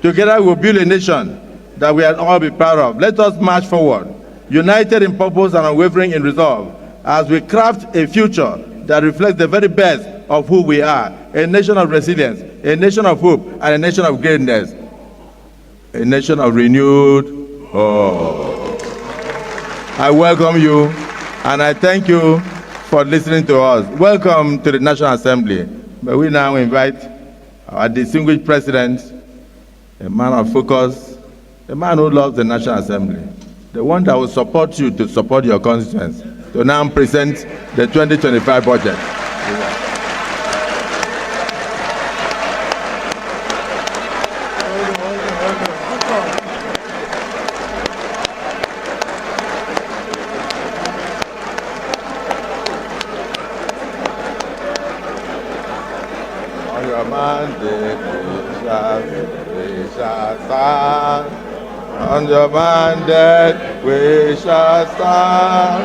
Together we'll build a nation that we will all be proud of. Let us march forward, united in purpose and unwavering in resolve, as we craft a future that reflects the very best of who we are, a nation of resilience, a nation of hope, and a nation of greatness, a nation of renewed hope. I welcome you, and I thank you for listening to us. Welcome to the National Assembly. May we now invite our distinguished president, a man of focus, a man who loves the National Assembly, the one that will support you to support your constituents, to now present the 2025 budget. On your mandate we shall stand. On your mandate we shall stand.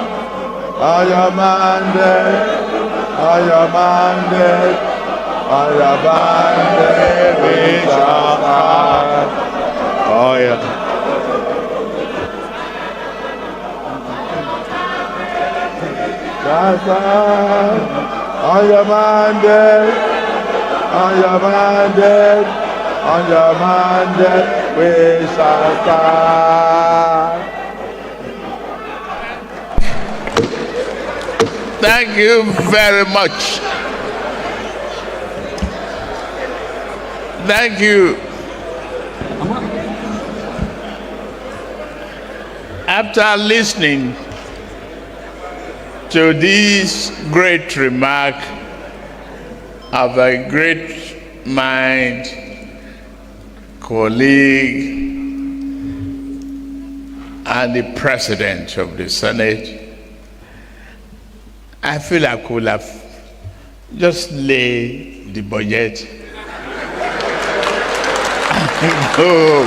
On your mandate, on your mandate, on your mandate we shall stand. Oh yeah. Shall stand. On your mandate, on your mandate, on your mandate we shall stand. Thank you very much. Thank you. After listening to this great remark of a great mind, colleague, and the President of the Senate, I feel I could have just lay the budget. Go.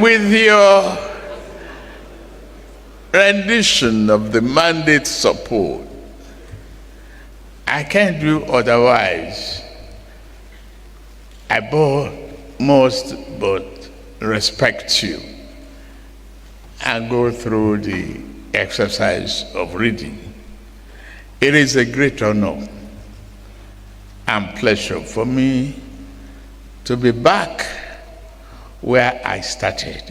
With your rendition of the mandate support, I can't do otherwise. I must but respect you and go through the exercise of reading. It is a great honor and pleasure for me to be back where I started.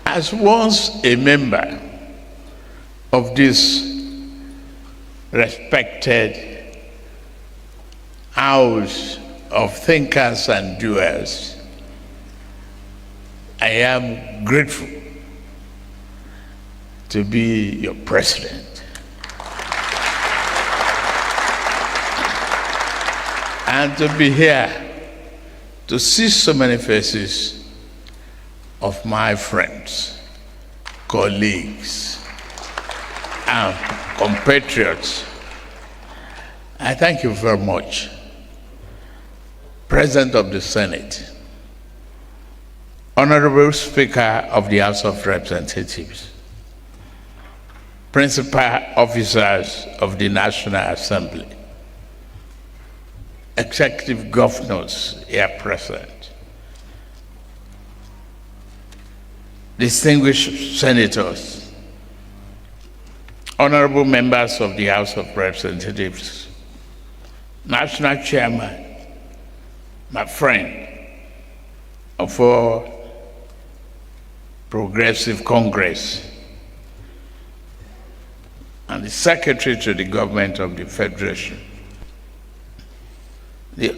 As once a member of this respected house of thinkers and doers, I am grateful to be your president and to be here to see so many faces of my friends, colleagues, and compatriots. I thank you very much. President of the Senate, Honorable Speaker of the House of Representatives, Principal Officers of the National Assembly, Executive Governors here present, distinguished senators, honorable members of the House of Representatives, National Chairman, my friend of our Progressive Congress, and the Secretary to the Government of the Federation, the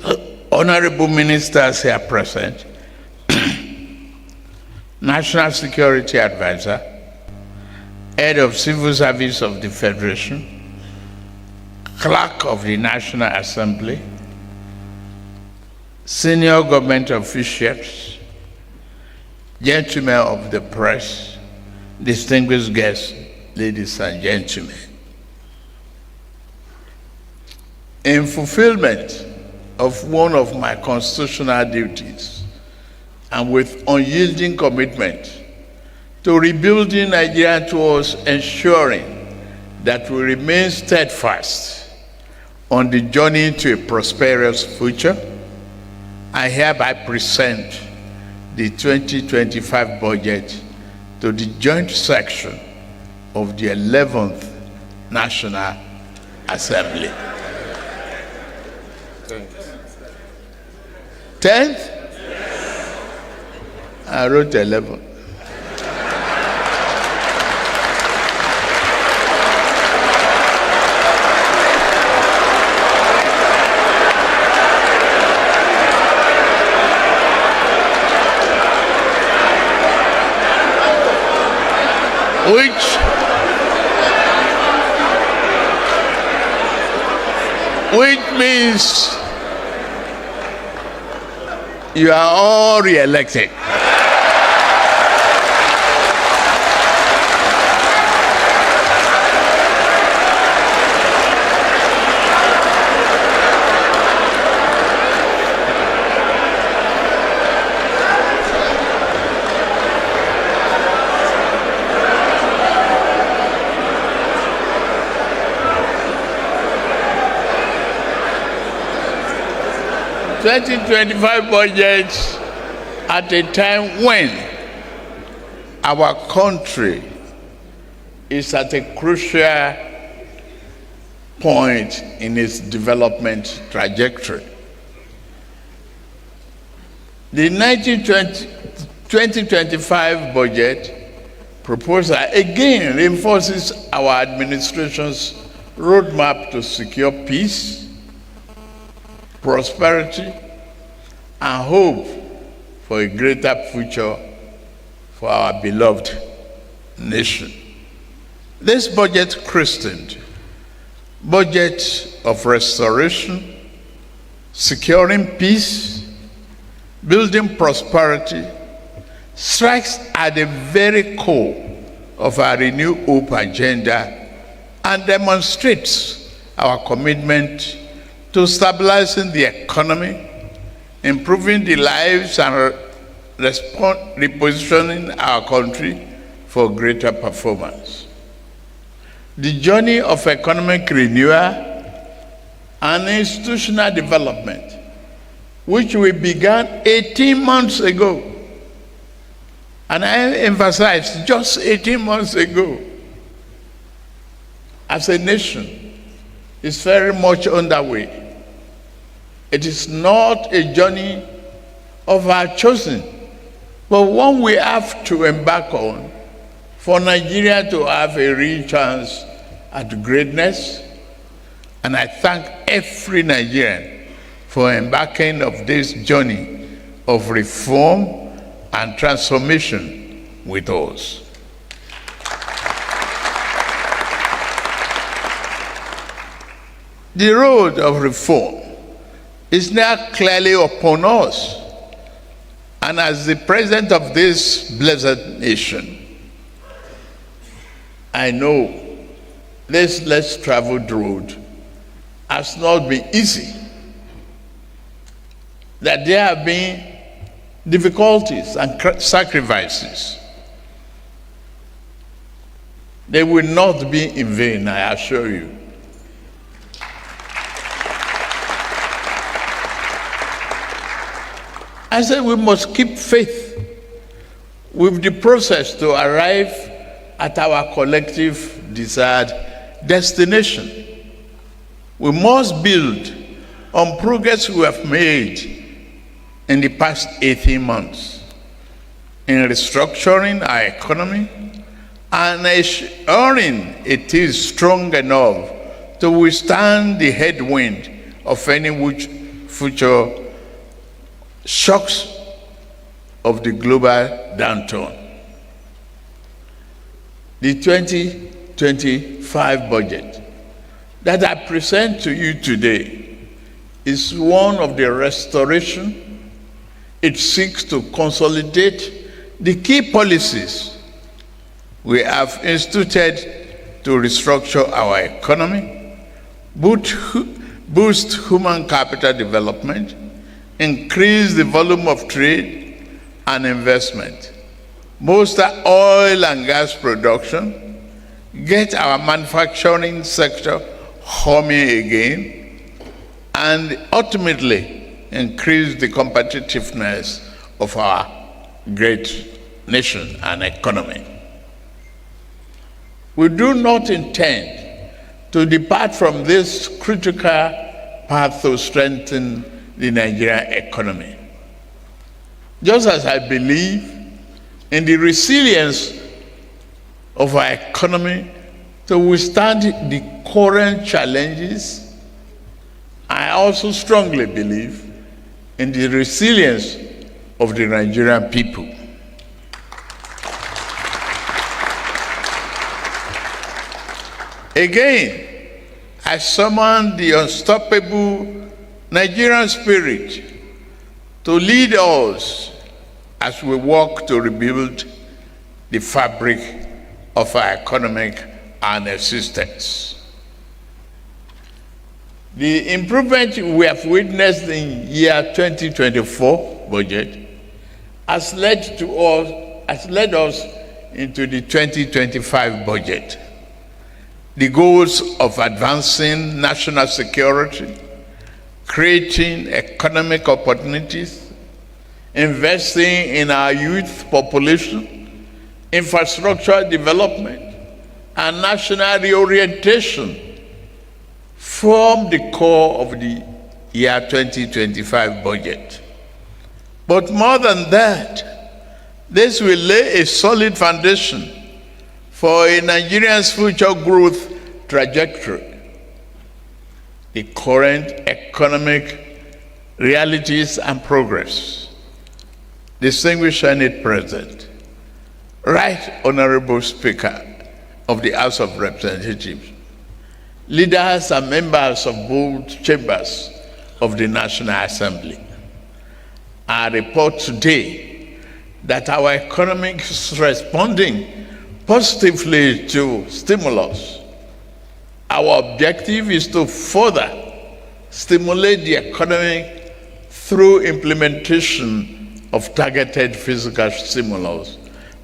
honorable ministers here present, National Security Advisor, Head of Civil Service of the Federation, Clerk of the National Assembly, senior government officials, gentlemen of the press, distinguished guests, ladies and gentlemen. In fulfillment of one of my constitutional duties, and with unyielding commitment to rebuilding Nigeria towards ensuring that we remain steadfast on the journey to a prosperous future, I hereby present the 2025 budget to the joint section of the 11th National Assembly. 10th? I wrote 11. Which means you are all re-elected. $2025 budget at a time when our country is at a crucial point in its development trajectory. The 2025 budget proposal again reinforces our administration's roadmap to secure peace, prosperity, and hope for a greater future for our beloved nation. This budget, christened Budget of Restoration, Securing Peace, Building Prosperity, strikes at the very core of our Renew Hope agenda and demonstrates our commitment to stabilizing the economy, improving the lives, and repositioning our country for greater performance. The journey of economic renewal and institutional development, which we began 18 months ago, and I emphasize just 18 months ago, as a nation, is very much underway. It is not a journey of our choosing, but one we have to embark on for Nigeria to have a real chance at greatness. And I thank every Nigerian for embarking on this journey of reform and transformation with us. The road of reform is now clearly upon us. And as the president of this blessed nation, I know this less traveled road has not been easy. That there have been difficulties and sacrifices. They will not be in vain, I assure you. I said we must keep faith with the process to arrive at our collective desired destination. We must build on progress we have made in the past 18 months in restructuring our economy and ensuring it is strong enough to withstand the headwind of any future shocks of the global downturn. The 2025 budget that I present to you today is one of the restoration. It seeks to consolidate the key policies we have instituted to restructure our economy, boost human capital development, increase the volume of trade and investment, bolster oil and gas production, get our manufacturing sector humming again, and ultimately increase the competitiveness of our great nation and economy. We do not intend to depart from this critical path to strengthen the Nigerian economy. Just as I believe in the resilience of our economy to withstand the current challenges, I also strongly believe in the resilience of the Nigerian people. Again, I summon the unstoppable Nigerian spirit to lead us as we work to rebuild the fabric of our economic and existence. The improvement we have witnessed in year 2024 budget has led us into the 2025 budget. The goals of advancing national security, creating economic opportunities, investing in our youth population, infrastructure development, and national reorientation form the core of the year 2025 budget. But more than that, this will lay a solid foundation for a Nigerian's future growth trajectory. The current economic realities and progress. Distinguished Senate President, Right Honorable Speaker of the House of Representatives, leaders and members of both chambers of the National Assembly, I report today that our economy is responding positively to stimulus. Our objective is to further stimulate the economy through implementation of targeted fiscal stimulus,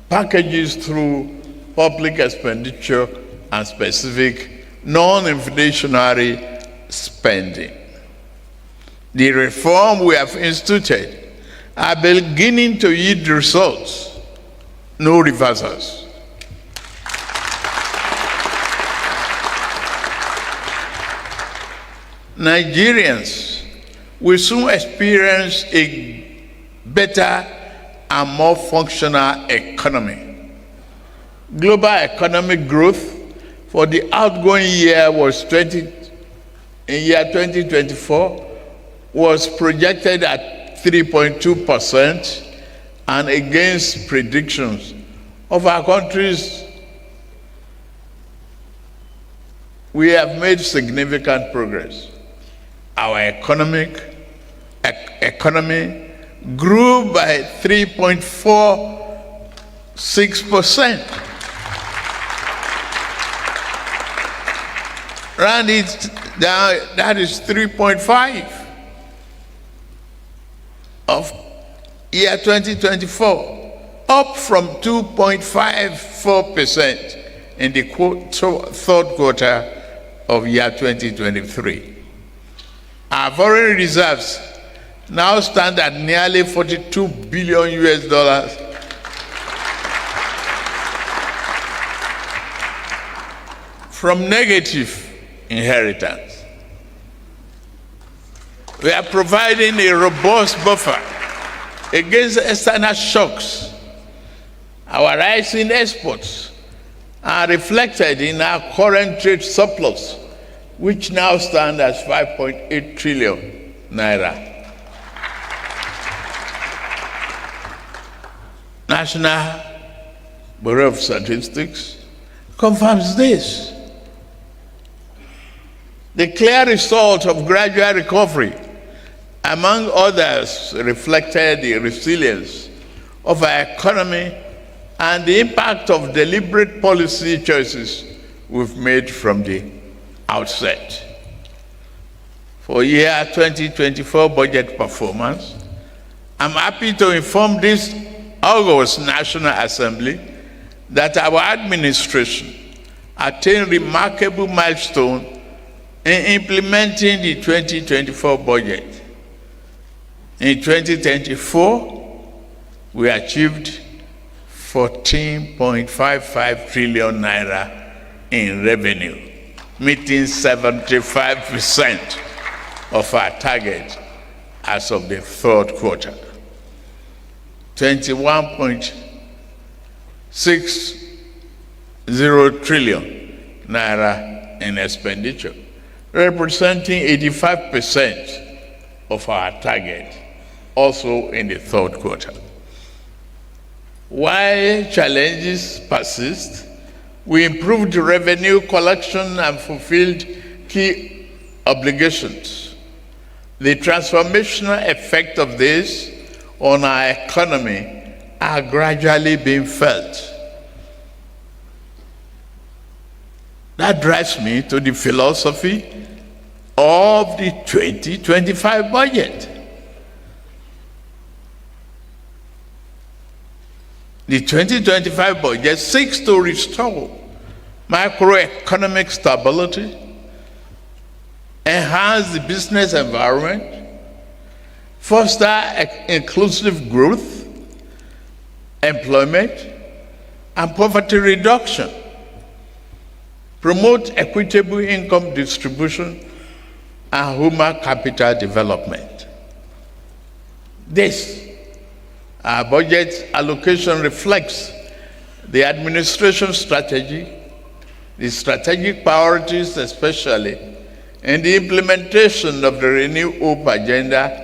packages through public expenditure, and specific non-inflationary spending. The reform we have instituted are beginning to yield results, no reversals. Nigerians will soon experience a better and more functional economy. Global economic growth for the outgoing year in year 2024 was projected at 3.2%, and against predictions of our countries, we have made significant progress. Our economy grew by 3.46%. Round it down, that is 3.5 of year 2024, up from 2.54% in the third quarter of year 2023. Our foreign reserves now stand at nearly $42 billion from negative inheritance. We are providing a robust buffer against external shocks. Our rising exports are reflected in our current trade surplus, which now stand as 5.8 trillion naira. National Bureau of Statistics confirms this. The clear result of gradual recovery, among others, reflected the resilience of our economy and the impact of deliberate policy choices we've made from the outset. For year 2024 budget performance, I'm happy to inform this August National Assembly that our administration attained remarkable milestone in implementing the 2024 budget. In 2024, we achieved 14.55 trillion naira in revenue, meeting 75% of our target as of the third quarter. 21.60 trillion naira in expenditure, representing 85% of our target, also in the third quarter. While challenges persist, we improved revenue collection and fulfilled key obligations. The transformational effect of this on our economy are gradually being felt. That drives me to the philosophy of the 2025 budget. The 2025 budget seeks to restore macroeconomic stability, enhance the business environment, foster inclusive growth, employment, and poverty reduction, promote equitable income distribution, and human capital development. This, our budget allocation reflects the administration strategy, the strategic priorities, especially in the implementation of the Renew Hope agenda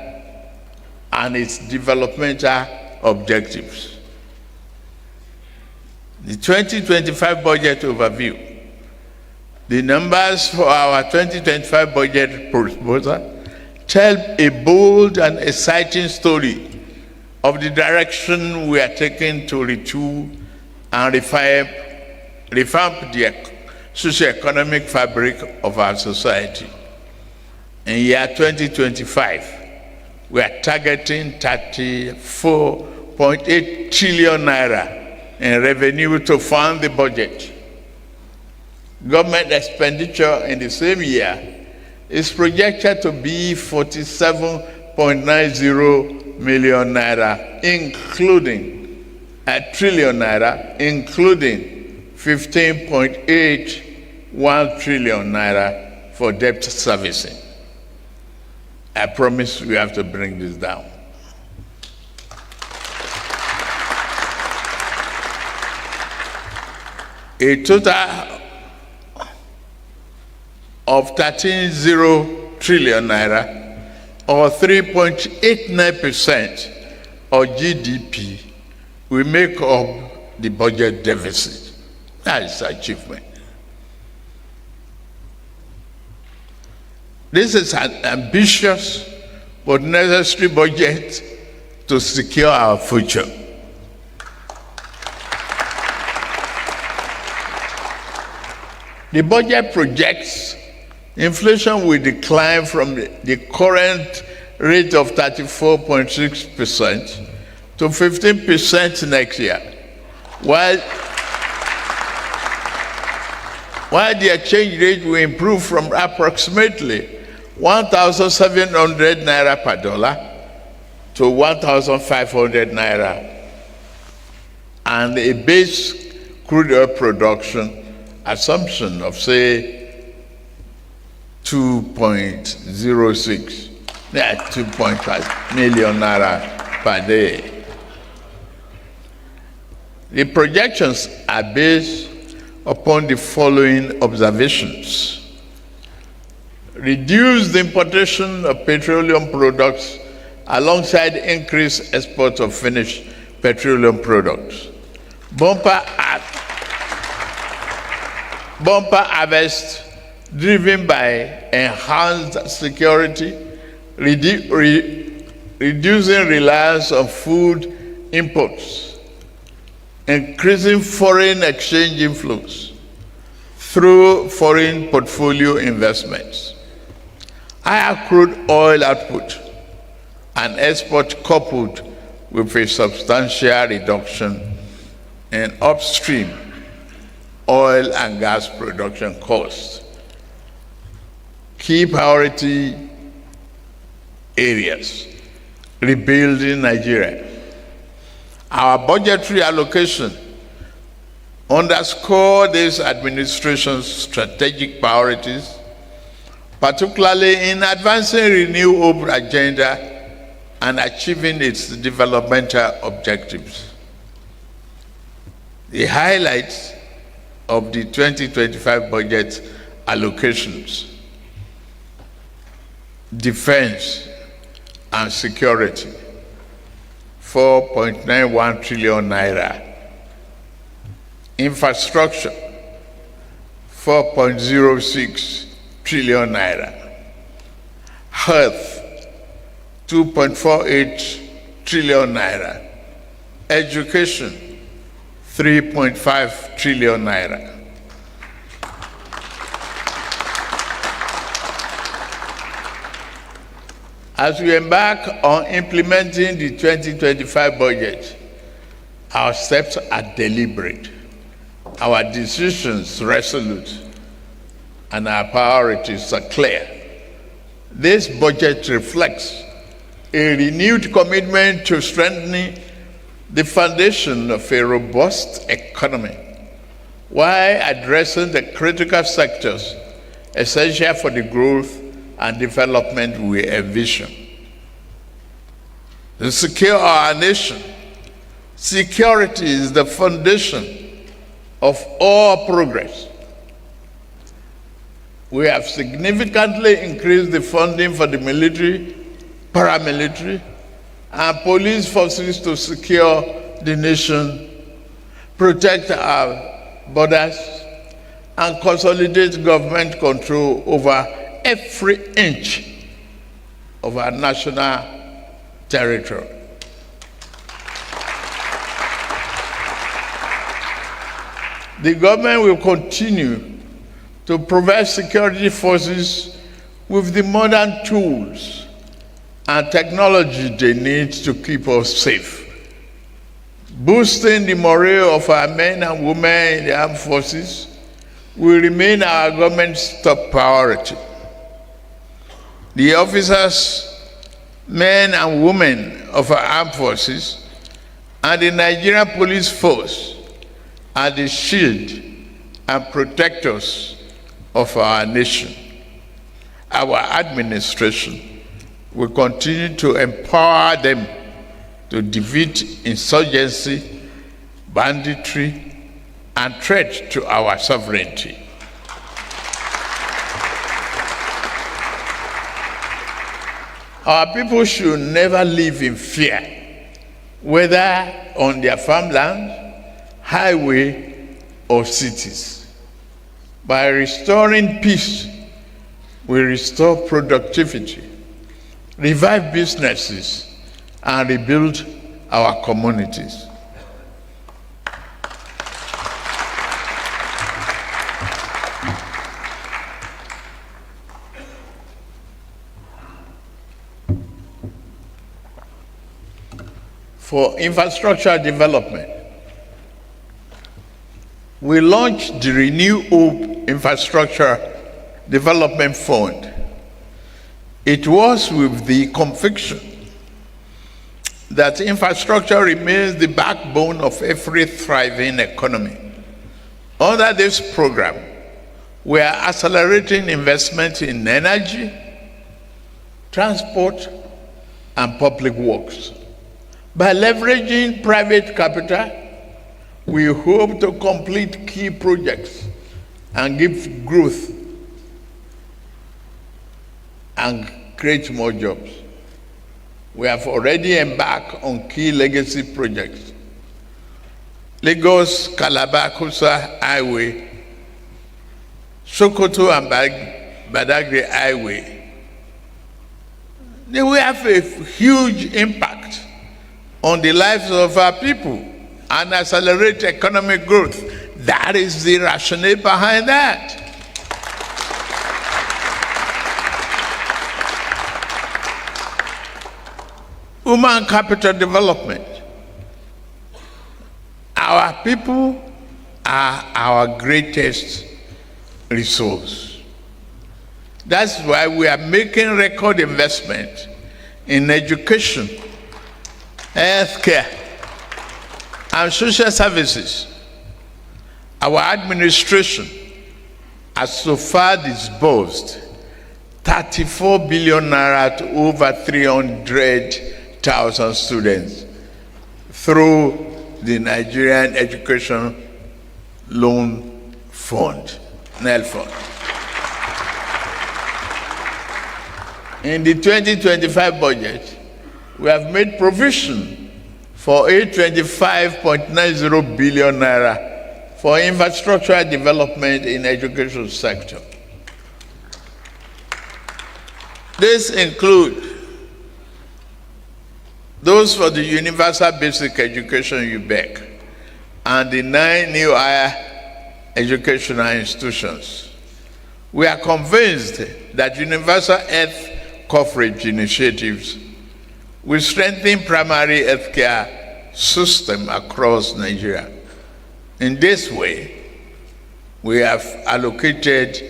and its developmental objectives. The 2025 budget overview. The numbers for our 2025 budget proposal tell a bold and exciting story of the direction we are taking to retool and revamp the socio-economic fabric of our society. In year 2025, we are targeting 34.8 trillion naira in revenue to fund the budget. Government expenditure in the same year is projected to be 47.90 million naira, including a trillion naira, including 15.81 trillion naira for debt servicing. I promise we have to bring this down. A total of 13.0 trillion naira, or 3.89% of GDP, will make up the budget deficit. That is achievement. This is an ambitious but necessary budget to secure our future. The budget projects inflation will decline from the current rate of 34.6% to 15% next year, while the exchange rate will improve from approximately 1,700 naira per dollar to 1,500 naira, and a base crude oil production assumption of, say, 2.5 million naira per day. The projections are based upon the following observations. Reduce the importation of petroleum products alongside increased exports of finished petroleum products. Bumper harvest driven by enhanced security, reducing reliance on food imports, increasing foreign exchange inflows through foreign portfolio investments, higher crude oil output and export coupled with a substantial reduction in upstream oil and gas production costs. Key priority areas: rebuilding Nigeria. Our budgetary allocation underscore this administration's strategic priorities, particularly in advancing Renew Hope agenda and achieving its developmental objectives. The highlights of the 2025 budget allocations: defense and security, 4.91 trillion naira. Infrastructure, 4.06 trillion naira. Health, 2.48 trillion naira. Education, 3.5 trillion naira. As we embark on implementing the 2025 budget, our steps are deliberate, our decisions resolute, and our priorities are clear. This budget reflects a renewed commitment to strengthening the foundation of a robust economy while addressing the critical sectors essential for the growth and development we envision. To secure our nation, security is the foundation of all progress. We have significantly increased the funding for the military, paramilitary, and police forces to secure the nation, protect our borders, and consolidate government control over every inch of our national territory. The government will continue to provide security forces with the modern tools and technology they need to keep us safe. Boosting the morale of our men and women in the armed forces will remain our government's top priority. The officers, men and women of our armed forces and the Nigerian police force are the shield and protectors of our nation. Our administration will continue to empower them to defeat insurgency, banditry, and threat to our sovereignty. Our people should never live in fear, whether on their farmland, highway, or cities. By restoring peace, we restore productivity, revive businesses, and rebuild our communities. For infrastructure development, we launched the Renew Hope Infrastructure Development Fund. It was with the conviction that infrastructure remains the backbone of every thriving economy. Under this program, we are accelerating investment in energy, transport, and public works. By leveraging private capital, we hope to complete key projects and give growth and create more jobs. We have already embarked on key legacy projects. Lagos-Calabar-Kosa Highway, Sokoto and Badagry Highway. They will have a huge impact on the lives of our people and accelerate economic growth. That is the rationale behind that. We Human capital development. Our people are our greatest resource. That's why we are making record investment in education, healthcare, and social services. Our administration has so far disbursed 34 billion naira to over 300,000 students through the Nigerian Education Loan Fund, NEL Fund. In the 2025 budget, we have made provision for 825.90 billion naira for infrastructure development in education sector. This includes those for the Universal Basic Education UBEC and the 9 new higher educational institutions. We are convinced that universal health coverage initiatives will strengthen primary healthcare system across Nigeria. In this way, we have allocated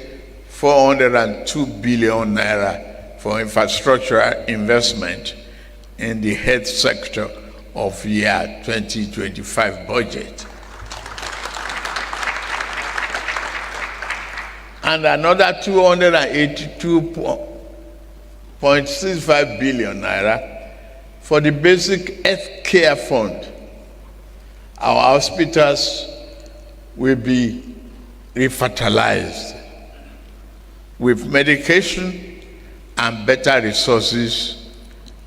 402 billion naira for infrastructure investment in the health sector of year 2025 budget. And another 282.65 billion naira for the basic health care fund. Our hospitals will be revitalized with medication and better resources,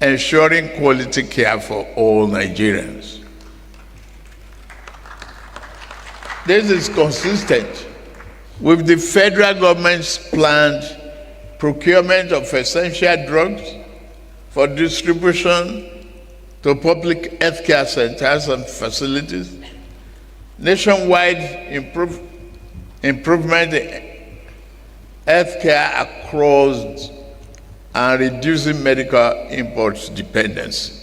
ensuring quality care for all Nigerians. This is consistent with the federal government's planned procurement of essential drugs for distribution to public healthcare centers and facilities, nationwide improvement in healthcare across and reducing medical imports dependency,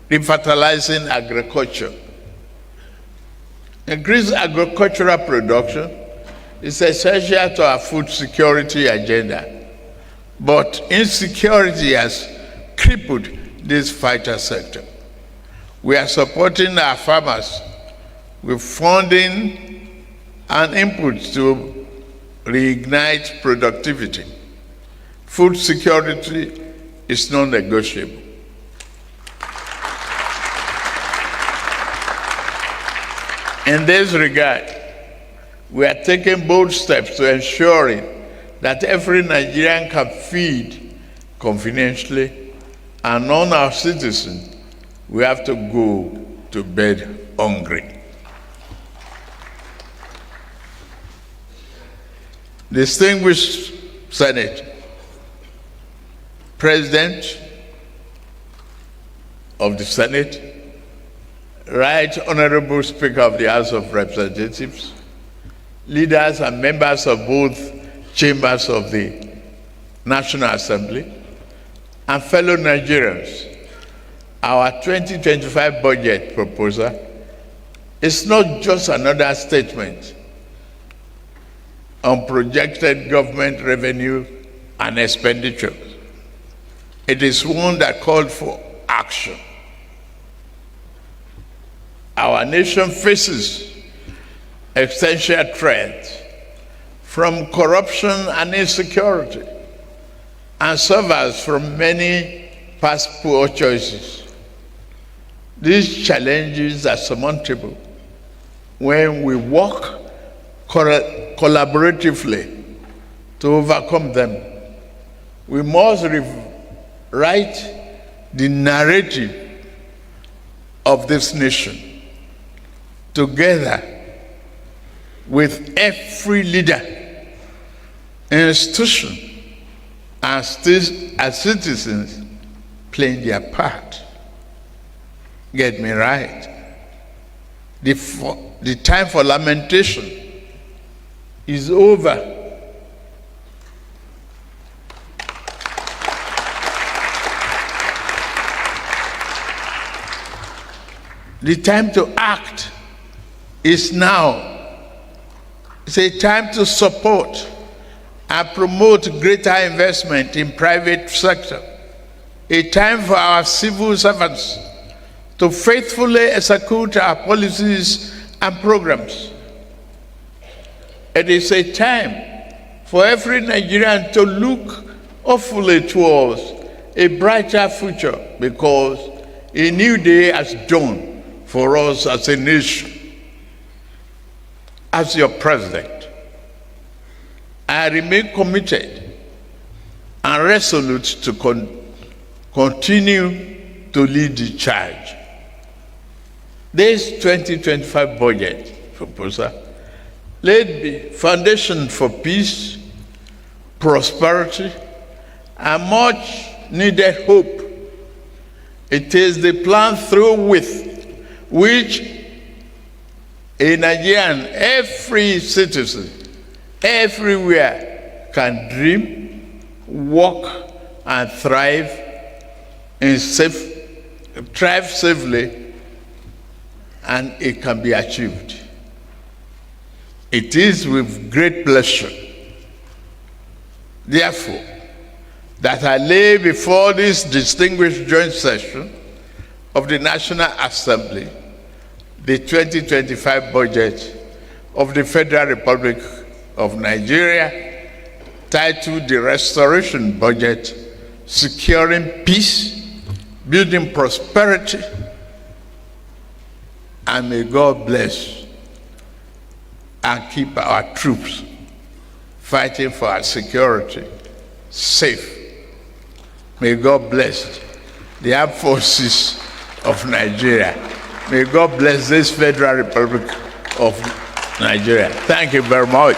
revitalizing agriculture. Increased agricultural production is essential to our food security agenda, but insecurity has crippled this vital sector. We are supporting our farmers with funding and inputs to reignite productivity. Food security is non-negotiable. In this regard, we are taking bold steps to ensuring that every Nigerian can feed conveniently, and none of our citizens will have to go to bed hungry. Distinguished Senate, President of the Senate, Right Honorable Speaker of the House of Representatives, leaders and members of both chambers of the National Assembly, and fellow Nigerians, our 2025 budget proposal is not just another statement on projected government revenue and expenditure. It is one that called for action. Our nation faces existential threats from corruption and insecurity, and suffers from many past poor choices. These challenges are surmountable when we work collaboratively to overcome them. We must rewrite the narrative of this nation together with every leader, institution, and citizens playing their part. Get me right. The time for lamentation is over. The time to act is now. It's a time to support and promote greater investment in private sector. A time for our civil servants to faithfully execute our policies and programs. It is a time for every Nigerian to look hopefully towards a brighter future, because a new day has dawned for us as a nation. As your president, I remain committed and resolute to continue to lead the charge. This 2025 budget proposal laid the foundation for peace, prosperity, and much needed hope. It is the plan through which a Nigerian, every citizen, everywhere can dream, work, and thrive safely, and it can be achieved. It is with great pleasure, therefore, that I lay before this distinguished joint session of the National Assembly the 2025 budget of the Federal Republic of Nigeria, titled the Restoration Budget, Securing Peace, Building Prosperity, and may God bless and keep our troops fighting for our security safe. May God bless the armed forces of Nigeria. May God bless this Federal Republic of Nigeria. Thank you very much.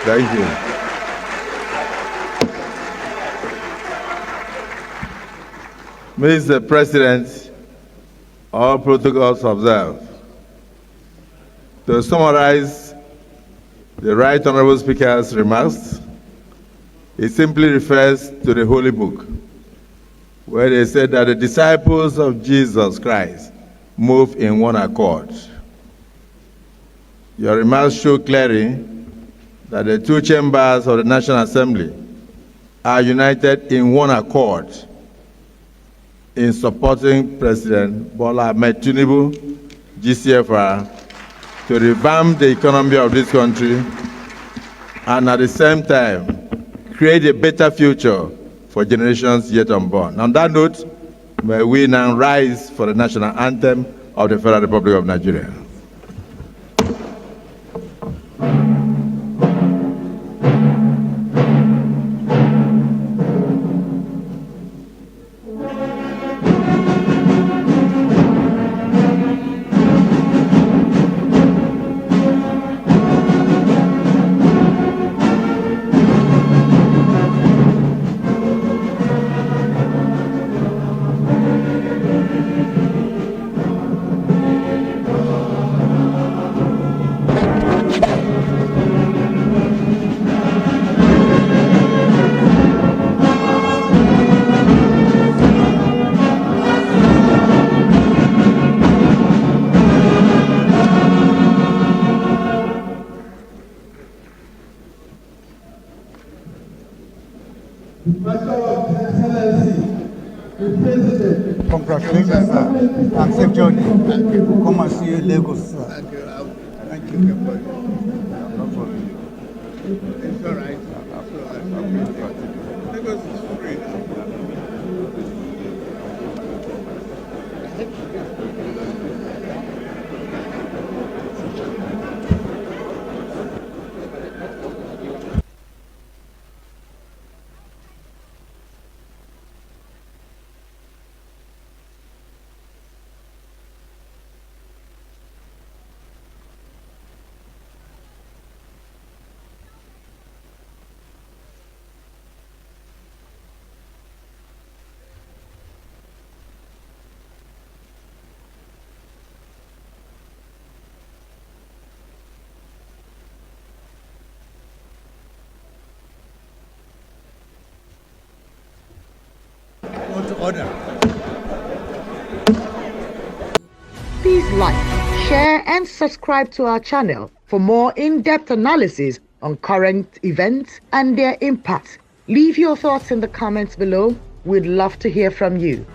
Thank you. Mr. President, all protocols observed. To summarize the Right Honorable Speaker's remarks, it simply refers to the Holy Book, where they said that the disciples of Jesus Christ move in one accord. Your remarks show clearly that the two chambers of the National Assembly are united in one accord in supporting President Bola Ahmed Tinubu, GCFR, to revamp the economy of this country and at the same time create a better future for generations yet unborn. On that note, may we now rise for the national anthem of the Federal Republic of Nigeria. Congratulations, sir. And safe journey. Thank you. Come and see you in Lagos, sir. Thank you. Thank you. It's all right. Lagos is free now. Order. Please like, share and subscribe to our channel for more in-depth analysis on current events and their impact. Leave your thoughts in the comments below. We'd love to hear from you.